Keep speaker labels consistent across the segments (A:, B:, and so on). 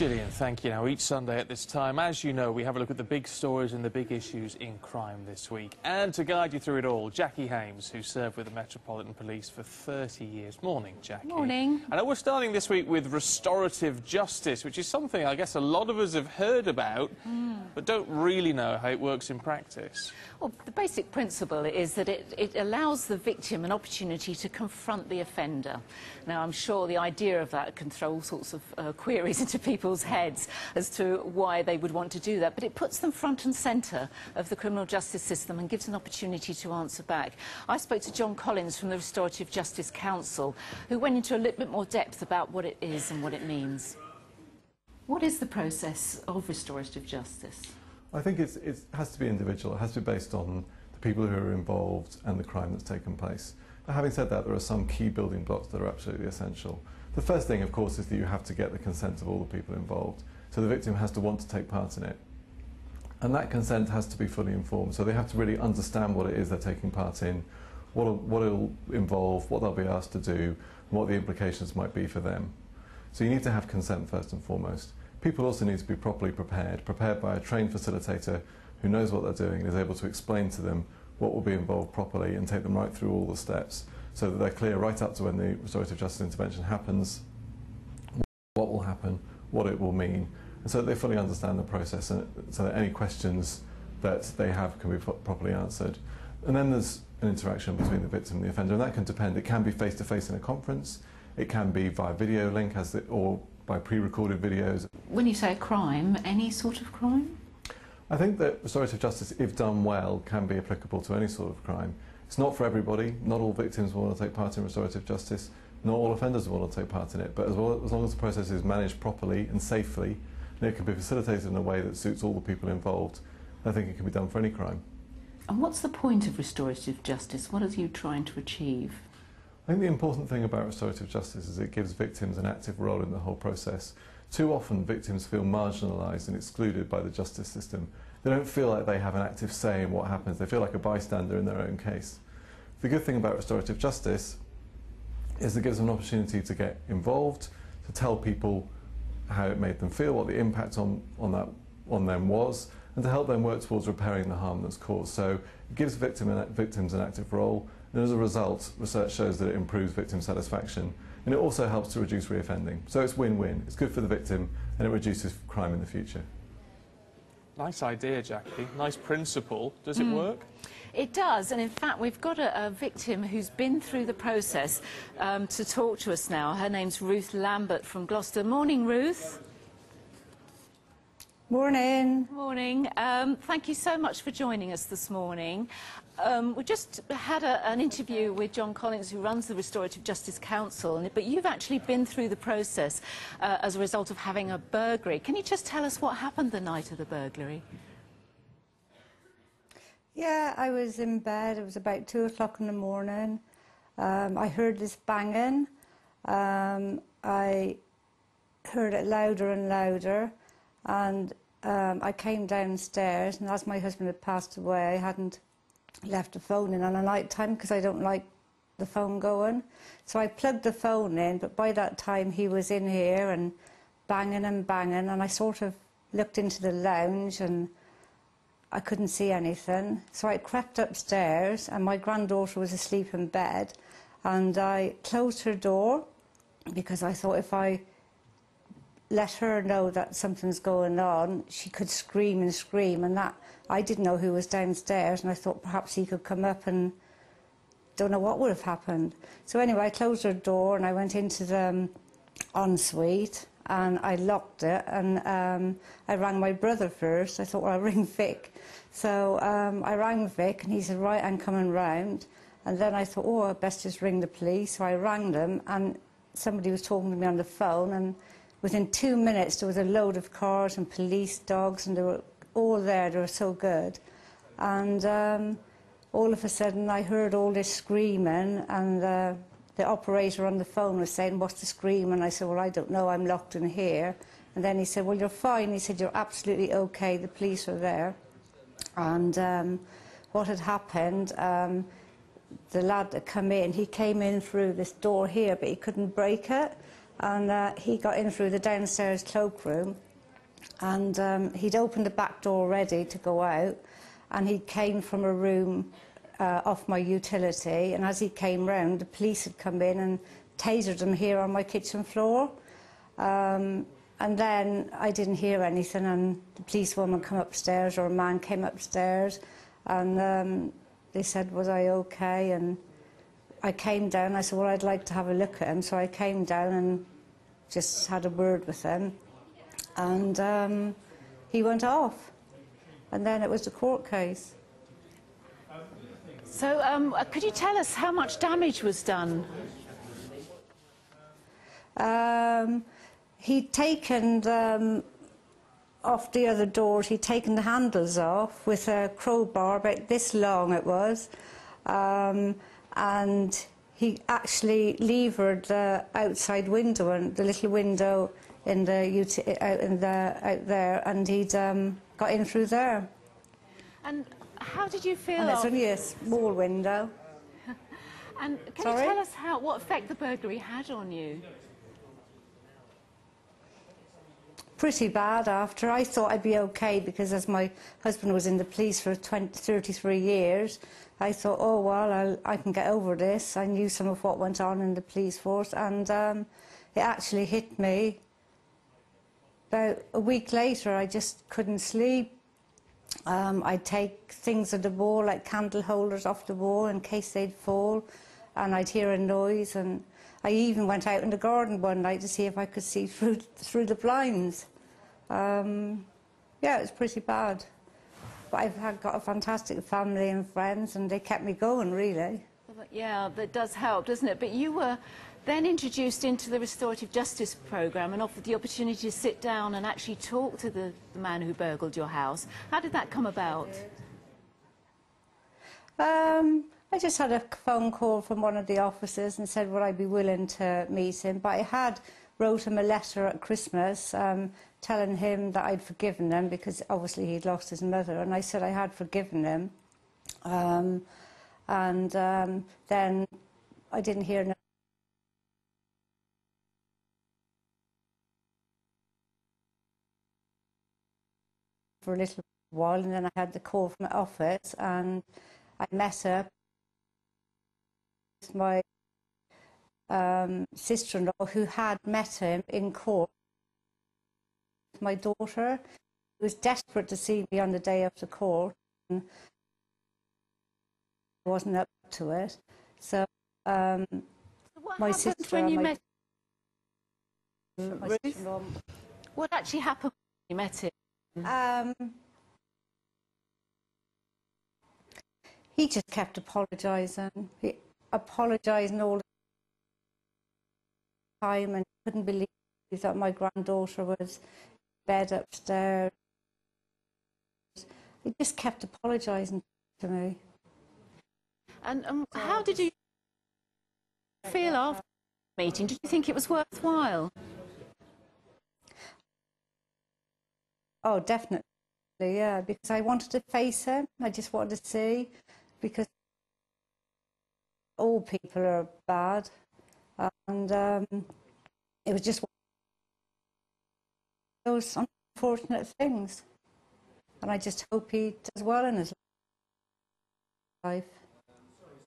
A: Gillian, thank you. Now, each Sunday at this time, as you know, we have a look at the big stories and the big issues in crime this week. And to guide you through it all, Jackie Hames, who served with the Metropolitan Police for 30 years. Morning, Jackie.
B: Morning.
A: And we're starting this week with restorative justice, which is something I guess a lot of us have heard about, but don't really know how it works in practice.
B: Well, the basic principle is that it allows the victim an opportunity to confront the offender. Now, I'm sure the idea of that can throw all sorts of queries into people's heads as to why they would want to do that, but it puts them front and centre of the criminal justice system and gives an opportunity to answer back. I spoke to John Collins from the Restorative Justice Council, who went into a little bit more depth about what it is and what it means. What is the process of restorative justice?
C: I think it has to be individual. It has to be based on the people who are involved and the crime that's taken place. But having said that, there are some key building blocks that are absolutely essential. The first thing, of course, is that you have to get the consent of all the people involved. So the victim has to want to take part in it. And that consent has to be fully informed. So they have to really understand what it is they're taking part in, what it'll involve, what they'll be asked to do, and what the implications might be for them. So you need to have consent first and foremost. People also need to be properly prepared by a trained facilitator who knows what they're doing and is able to explain to them what will be involved properly and take them right through all the steps so that they're clear right up to when the restorative justice intervention happens, what will happen, what it will mean, and so that they fully understand the process and so that any questions that they have can be properly answered. And then there's an interaction between the victim and the offender, and that can depend. It can be face-to-face in a conference, it can be via video link or by pre-recorded videos.
B: When you say a crime, any sort of crime?
C: I think that restorative justice, if done well, can be applicable to any sort of crime. It's not for everybody. Not all victims will want to take part in restorative justice. Not all offenders will want to take part in it. But as long as the process is managed properly and safely, and it can be facilitated in a way that suits all the people involved, I think it can be done for any crime.
B: And what's the point of restorative justice? What are you trying to achieve?
C: I think the important thing about restorative justice is it gives victims an active role in the whole process. Too often victims feel marginalised and excluded by the justice system. They don't feel like they have an active say in what happens. They feel like a bystander in their own case. The good thing about restorative justice is it gives them an opportunity to get involved, to tell people how it made them feel, what the impact on them was, and to help them work towards repairing the harm that's caused. So it gives victims an active role, and as a result, research shows that it improves victim satisfaction, and it also helps to reduce reoffending. So it's win-win. It's good for the victim, and it reduces crime in the future.
A: Nice idea, Jackie. Nice principle. Does it work?
B: It does, and in fact we've got a victim who's been through the process to talk to us now. Her name's Ruth Lambert from Gloucester. Morning, Ruth.
D: Morning.
B: Morning. Thank you so much for joining us this morning. We just had an interview with John Collins, who runs the Restorative Justice Council, but you've actually been through the process as a result of having a burglary. Can you just tell us what happened the night of the burglary?
D: Yeah, I was in bed. It was about 2 o'clock in the morning. I heard this banging. I heard it louder and louder, and I came downstairs, and as my husband had passed away, I hadn't left the phone in on a night time because I don't like the phone going. So I plugged the phone in, but by that time he was in here and banging, and I sort of looked into the lounge and I couldn't see anything. So I crept upstairs, and my granddaughter was asleep in bed, and I closed her door because I thought if I let her know that something's going on, she could scream and scream, and that I didn't know who was downstairs, and I thought perhaps he could come up and don't know what would have happened. So anyway, I closed her door and I went into the ensuite and I locked it, and I rang my brother first. I thought, well, I'll ring Vic. So I rang Vic and he said, right, I'm coming round. And then I thought, oh, I'd best just ring the police. So I rang them, and somebody was talking to me on the phone, and within 2 minutes there was a load of cars and police dogs, and they were all there. They were so good. And all of a sudden I heard all this screaming, and the operator on the phone was saying, what's the scream? And I said, well, I don't know, I'm locked in here. And then he said, well, you're fine. He said, you're absolutely okay, the police are there. And what had happened, the lad that come in, he came in through this door here, but he couldn't break it. and he got in through the downstairs cloakroom, and he'd opened the back door ready to go out, and he came from a room off my utility, and as he came round, the police had come in and tasered him here on my kitchen floor. And then I didn't hear anything, and the policewoman came upstairs, or a man came upstairs, and they said, was I okay? And I came down. I said, well, I'd like to have a look at him. So I came down and just had a word with him, and he went off. And then it was the court case.
B: So could you tell us how much damage was done?
D: He'd taken off the other doors, he'd taken the handles off with a crowbar, about this long it was, and he actually levered the outside window, and the little window in out there, and he'd got in through there.
B: And how did you feel?
D: And it's only a small window.
B: And can
D: Sorry?
B: you tell us what effect the burglary had on you?
D: Pretty bad after. I thought I'd be okay because as my husband was in the police for 33 years, I thought, oh, well, I can get over this. I knew some of what went on in the police force, and it actually hit me. About a week later, I just couldn't sleep. I'd take things at the wall, like candle holders off the wall in case they'd fall, and I'd hear a noise, and I even went out in the garden one night to see if I could see through the blinds. Yeah, it was pretty bad. But I've got a fantastic family and friends, and they kept me going, really.
B: Yeah, that does help, doesn't it? But you were then introduced into the Restorative Justice programme and offered the opportunity to sit down and actually talk to the man who burgled your house. How did that come about?
D: I just had a phone call from one of the officers and said would I be willing to meet him. But I had wrote him a letter at Christmas telling him that I'd forgiven him because obviously he'd lost his mother, and I said I had forgiven him. Then I didn't hear no for a little while, and then I had the call from the office, and I met her. My sister-in-law, who had met him in court, my daughter, who was desperate to see me on the day of the court, and I wasn't up to it. So my sister,
B: when you
D: my
B: met
D: sister-in-law,
B: what actually happened when you met him?
D: he just kept apologising. He apologising all the time, and couldn't believe that my granddaughter was in bed upstairs. He just kept apologising to me.
B: And how did you feel after the meeting? Did you think it was worthwhile?
D: Oh, definitely, yeah, because I wanted to face him. I just wanted to see, because all people are bad, and it was just those unfortunate things. And I just hope he does well in his life.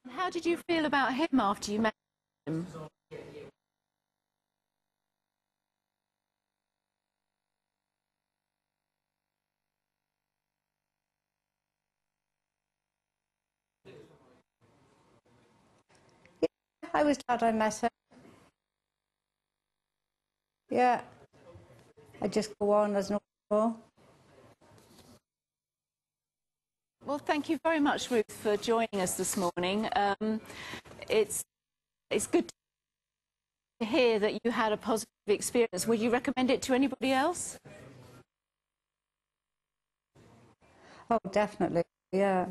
B: How did you feel about him after you met him?
D: Yeah, I was glad I met him. Yeah, I just go on as normal.
B: Well, thank you very much, Ruth, for joining us this morning. It's good to hear that you had a positive experience. Would you recommend it to anybody else?
D: Oh, definitely, yeah.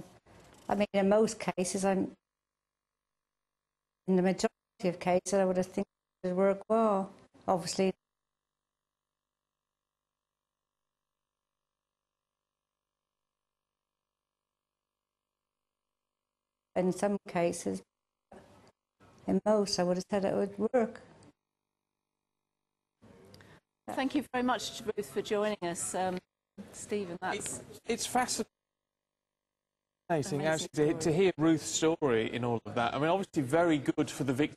D: I mean, in most cases, in the majority of cases, I would have think it would work well. Obviously, in some cases, in most, I would have said it would work.
B: Thank you very much, Ruth, for joining us. Stephen,
A: It's fascinating
B: Amazing
A: actually to hear Ruth's story in all of that. I mean, obviously very good for the victim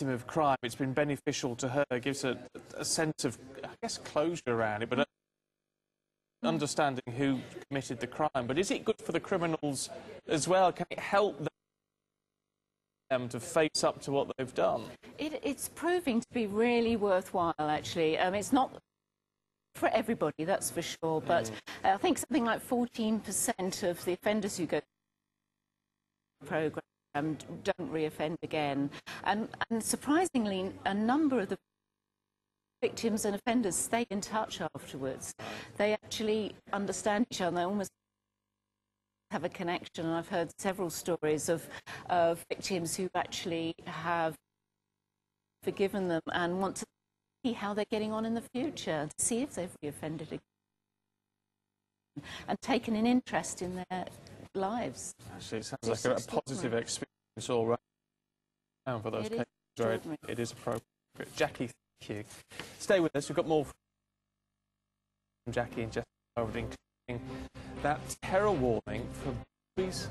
A: of crime. It's been beneficial to her, gives a sense of, I guess, closure around it, but understanding who committed the crime. But is it good for the criminals as well? Can it help them to face up to what they've done?
B: It's proving to be really worthwhile, actually. It's not for everybody, that's for sure, but I think something like 14% of the offenders who go through the programme don't reoffend again. And surprisingly, a number of the victims and offenders stay in touch afterwards. They actually understand each other, they almost have a connection. And I've heard several stories of victims who actually have forgiven them and want to see how they're getting on in the future, to see if they've reoffended again, and taken an interest in their lives.
A: Actually, it sounds like a positive experience all round for those cases where it is appropriate. Jackie, thank you. Stay with us. We've got more from Jackie and Jessica, including that terror warning for boys.